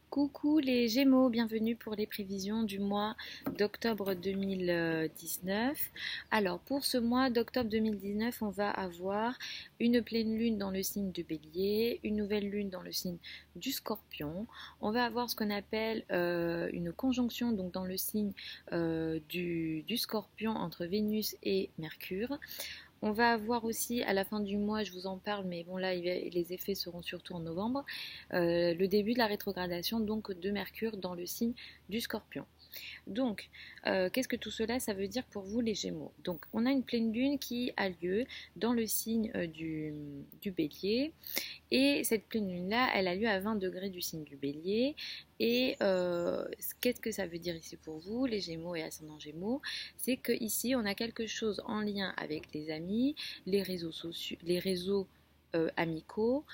Coucou les Gémeaux, bienvenue pour les prévisions du mois d'octobre 2019. Alors pour ce mois d'octobre 2019, on va avoir une pleine lune dans le signe du Bélier, une nouvelle lune dans le signe du Scorpion. On va avoir ce qu'on appelle une conjonction donc dans le signe du Scorpion entre Vénus et Mercure. On va avoir aussi à la fin du mois, je vous en parle, mais bon là les effets seront surtout en novembre, le début de la rétrogradation donc de Mercure dans le signe du Scorpion. Donc, qu'est-ce que tout cela, ça veut dire pour vous les Gémeaux? Donc, on a une pleine lune qui a lieu dans le signe du Bélier. Et cette pleine lune-là, elle a lieu à 20 degrés du signe du Bélier. Et qu'est-ce que ça veut dire ici pour vous, les Gémeaux et ascendant Gémeaux? C'est que ici, on a quelque chose en lien avec les amis, les réseaux sociaux, les réseaux amicaux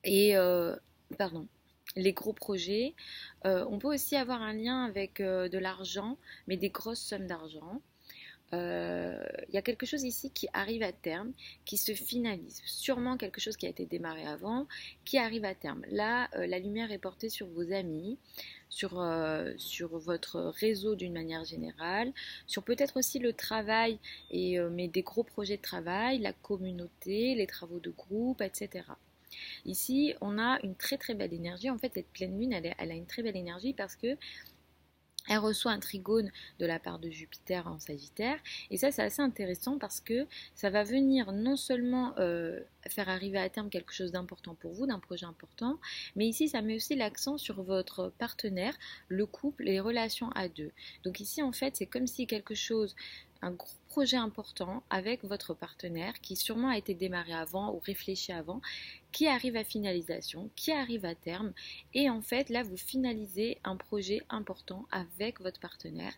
et pardon, les gros projets. On peut aussi avoir un lien avec de l'argent, mais des grosses sommes d'argent. Il y a quelque chose ici qui arrive à terme, qui se finalise. Sûrement quelque chose qui a été démarré avant, qui arrive à terme. Là, la lumière est portée sur vos amis, sur votre réseau d'une manière générale, sur peut-être aussi le travail, mais des gros projets de travail, la communauté, les travaux de groupe, etc. Ici, on a une très très belle énergie. En fait, cette pleine lune, elle a une très belle énergie parce que elle reçoit un trigone de la part de Jupiter en Sagittaire. Et ça, c'est assez intéressant parce que ça va venir non seulement faire arriver à terme quelque chose d'important pour vous, d'un projet important, mais ici, ça met aussi l'accent sur votre partenaire, le couple, les relations à deux. Donc ici, en fait, c'est comme si quelque chose, un gros projet important avec votre partenaire qui sûrement a été démarré avant ou réfléchi avant, qui arrive à finalisation, qui arrive à terme. Et en fait, là, vous finalisez un projet important avec votre partenaire,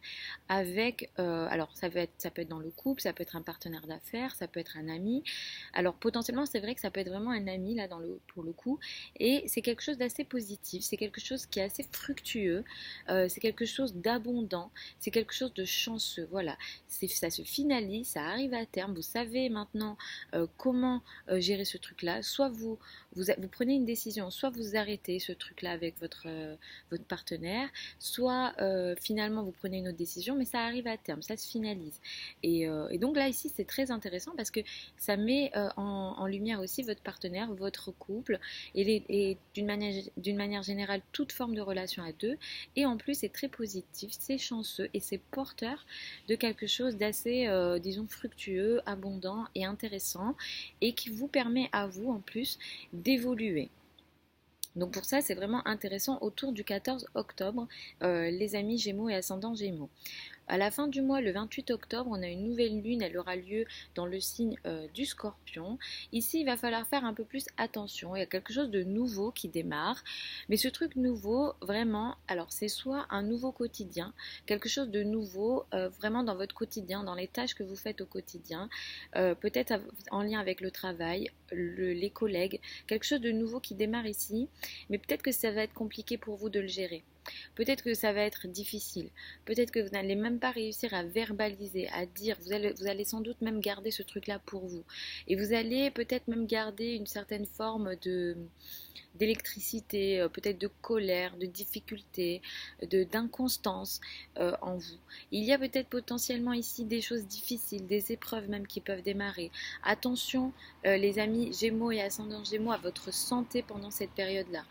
alors ça peut être dans le couple, ça peut être un partenaire d'affaires, ça peut être un ami. Alors potentiellement, c'est vrai que ça peut être vraiment un ami là pour le coup, et c'est quelque chose d'assez positif, c'est quelque chose qui est assez fructueux, c'est quelque chose d'abondant, c'est quelque chose de chanceux. Voilà, ça se finalise, ça arrive à terme. Vous savez maintenant comment gérer ce truc-là. Soit vous prenez une décision, soit vous arrêtez ce truc-là avec votre partenaire, soit finalement vous prenez une autre décision, mais ça arrive à terme, ça se finalise. Et donc là, ici, c'est très intéressant parce que ça met en lumière aussi votre partenaire, votre couple, et d'une manière générale, toute forme de relation à deux. Et en plus, c'est très positif, c'est chanceux et c'est porteur de quelque chose d'assez, disons, fructueux, abondant et intéressant, et qui vous permet à vous, en plus, d'évoluer. Donc pour ça, c'est vraiment intéressant autour du 14 octobre, les amis Gémeaux et ascendant Gémeaux. À la fin du mois, le 28 octobre, on a une nouvelle lune, elle aura lieu dans le signe du Scorpion. Ici, il va falloir faire un peu plus attention, il y a quelque chose de nouveau qui démarre, mais ce truc nouveau, vraiment, alors c'est soit un nouveau quotidien, quelque chose de nouveau vraiment dans votre quotidien, dans les tâches que vous faites au quotidien, peut-être en lien avec le travail, les collègues, quelque chose de nouveau qui démarre ici, mais peut-être que ça va être compliqué pour vous de le gérer. Peut-être que ça va être difficile. Peut-être que vous n'allez même pas réussir à verbaliser, à dire. Vous allez sans doute même garder ce truc-là pour vous. Et vous allez peut-être même garder une certaine forme d'électricité, peut-être de colère, de difficulté, d'inconstance en vous. Il y a peut-être potentiellement ici des choses difficiles, des épreuves même qui peuvent démarrer. Attention, les amis Gémeaux et ascendants Gémeaux, à votre santé pendant cette période-là.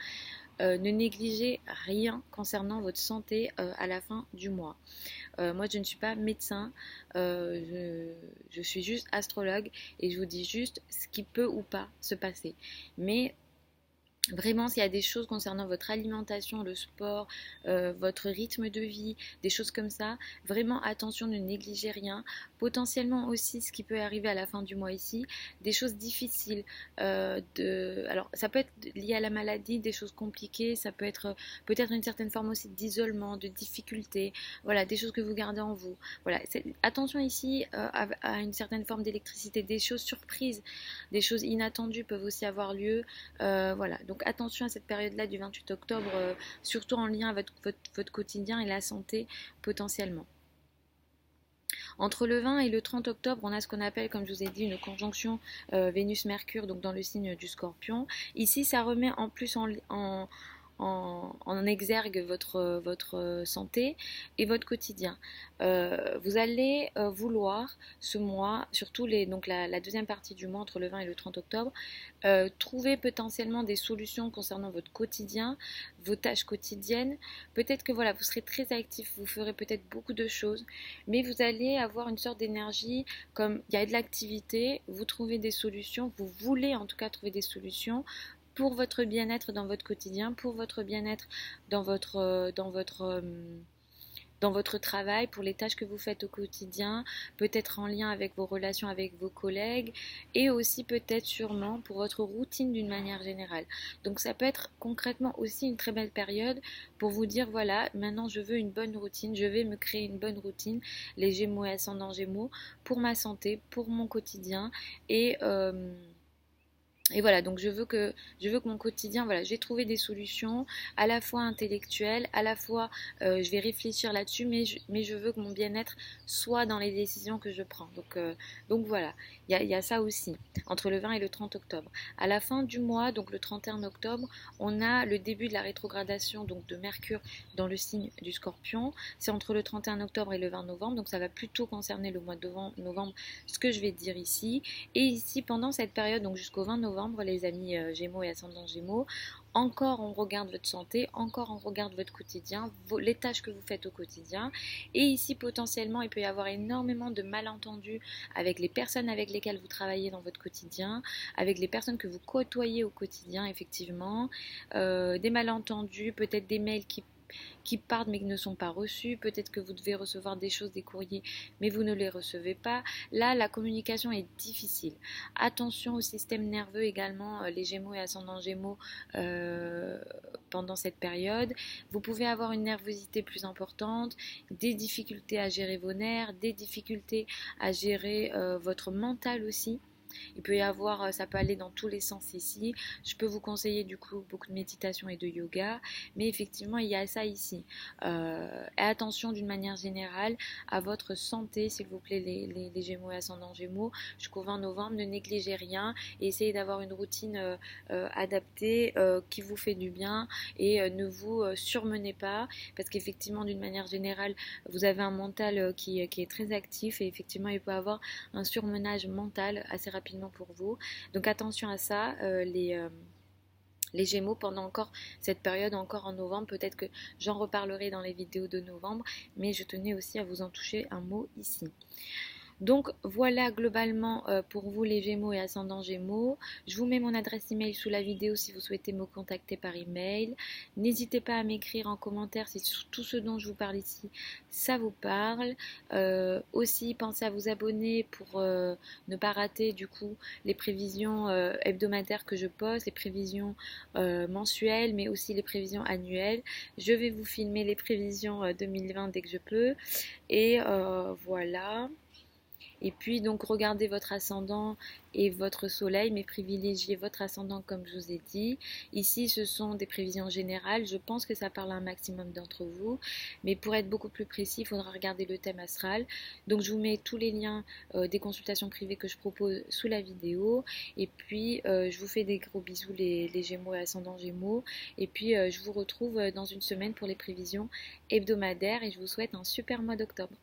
Ne négligez rien concernant votre santé à la fin du mois. Moi, je ne suis pas médecin, je suis juste astrologue et je vous dis juste ce qui peut ou pas se passer. Mais vraiment, s'il y a des choses concernant votre alimentation, le sport, votre rythme de vie, des choses comme ça, vraiment attention, ne négligez rien. Potentiellement aussi, ce qui peut arriver à la fin du mois ici, des choses difficiles. Alors, ça peut être lié à la maladie, des choses compliquées, ça peut être peut-être une certaine forme aussi d'isolement, de difficulté, voilà, des choses que vous gardez en vous. Voilà, attention ici à une certaine forme d'électricité, des choses surprises, des choses inattendues peuvent aussi avoir lieu. Voilà, donc attention à cette période-là du 28 octobre, surtout en lien avec votre quotidien et la santé potentiellement. Entre le 20 et le 30 octobre, on a ce qu'on appelle, comme je vous ai dit, une conjonction Vénus-Mercure, donc dans le signe du Scorpion. Ici, ça remet en plus en exergue votre santé et votre quotidien. Vous allez vouloir ce mois, surtout donc la deuxième partie du mois entre le 20 et le 30 octobre, trouver potentiellement des solutions concernant votre quotidien, vos tâches quotidiennes. Peut-être que voilà, vous serez très actif, vous ferez peut-être beaucoup de choses, mais vous allez avoir une sorte d'énergie, comme il y a de l'activité, vous trouvez des solutions, vous voulez en tout cas trouver des solutions pour votre bien-être dans votre quotidien, pour votre bien-être dans votre travail, pour les tâches que vous faites au quotidien, peut-être en lien avec vos relations avec vos collègues et aussi peut-être sûrement pour votre routine d'une manière générale. Donc ça peut être concrètement aussi une très belle période pour vous dire voilà, maintenant je veux une bonne routine, je vais me créer une bonne routine, les Gémeaux et ascendant Gémeaux, pour ma santé, pour mon quotidien et voilà, donc je veux que mon quotidien, voilà, j'ai trouvé des solutions à la fois intellectuelles, à la fois je vais réfléchir là-dessus, mais je veux que mon bien-être soit dans les décisions que je prends. Donc voilà, il y a ça aussi, entre le 20 et le 30 octobre. À la fin du mois, donc le 31 octobre, on a le début de la rétrogradation donc de Mercure dans le signe du Scorpion. C'est entre le 31 octobre et le 20 novembre, donc ça va plutôt concerner le mois de novembre, ce que je vais dire ici. Et ici, pendant cette période, donc jusqu'au 20 novembre, les amis Gémeaux et ascendant Gémeaux, encore on regarde votre santé, encore on regarde votre quotidien, les tâches que vous faites au quotidien. Et ici, potentiellement, il peut y avoir énormément de malentendus avec les personnes avec lesquelles vous travaillez dans votre quotidien, avec les personnes que vous côtoyez au quotidien, effectivement. Des malentendus, peut-être des mails qui partent mais qui ne sont pas reçus. Peut-être que vous devez recevoir des choses, des courriers, mais vous ne les recevez pas. Là, la communication est difficile. Attention au système nerveux également, les Gémeaux et ascendants Gémeaux pendant cette période. Vous pouvez avoir une nervosité plus importante, des difficultés à gérer vos nerfs, des difficultés à gérer votre mental aussi. Il peut y avoir, ça peut aller dans tous les sens ici. Je peux vous conseiller du coup beaucoup de méditation et de yoga, mais effectivement il y a ça ici. Et attention d'une manière générale à votre santé, s'il vous plaît, les Gémeaux et ascendants Gémeaux. Jusqu'au 20 novembre, ne négligez rien et essayez d'avoir une routine adaptée qui vous fait du bien et ne vous surmenez pas parce qu'effectivement d'une manière générale, vous avez un mental qui est très actif et effectivement il peut avoir un surmenage mental assez rapidement pour vous. Donc attention à ça, les Gémeaux pendant encore cette période, encore en novembre. Peut-être que j'en reparlerai dans les vidéos de novembre, mais je tenais aussi à vous en toucher un mot ici. Donc voilà globalement pour vous les Gémeaux et ascendants Gémeaux. Je vous mets mon adresse email sous la vidéo si vous souhaitez me contacter par email. N'hésitez pas à m'écrire en commentaire si tout ce dont je vous parle ici, ça vous parle. Aussi pensez à vous abonner pour ne pas rater du coup les prévisions hebdomadaires que je poste, les prévisions mensuelles, mais aussi les prévisions annuelles. Je vais vous filmer les prévisions 2020 dès que je peux. Et voilà. Et puis donc regardez votre ascendant et votre soleil, mais privilégiez votre ascendant comme je vous ai dit. Ici ce sont des prévisions générales, je pense que ça parle à un maximum d'entre vous, mais pour être beaucoup plus précis, il faudra regarder le thème astral. Donc je vous mets tous les liens des consultations privées que je propose sous la vidéo. Et puis je vous fais des gros bisous les Gémeaux et ascendant Gémeaux. Et puis je vous retrouve dans une semaine pour les prévisions hebdomadaires et je vous souhaite un super mois d'octobre.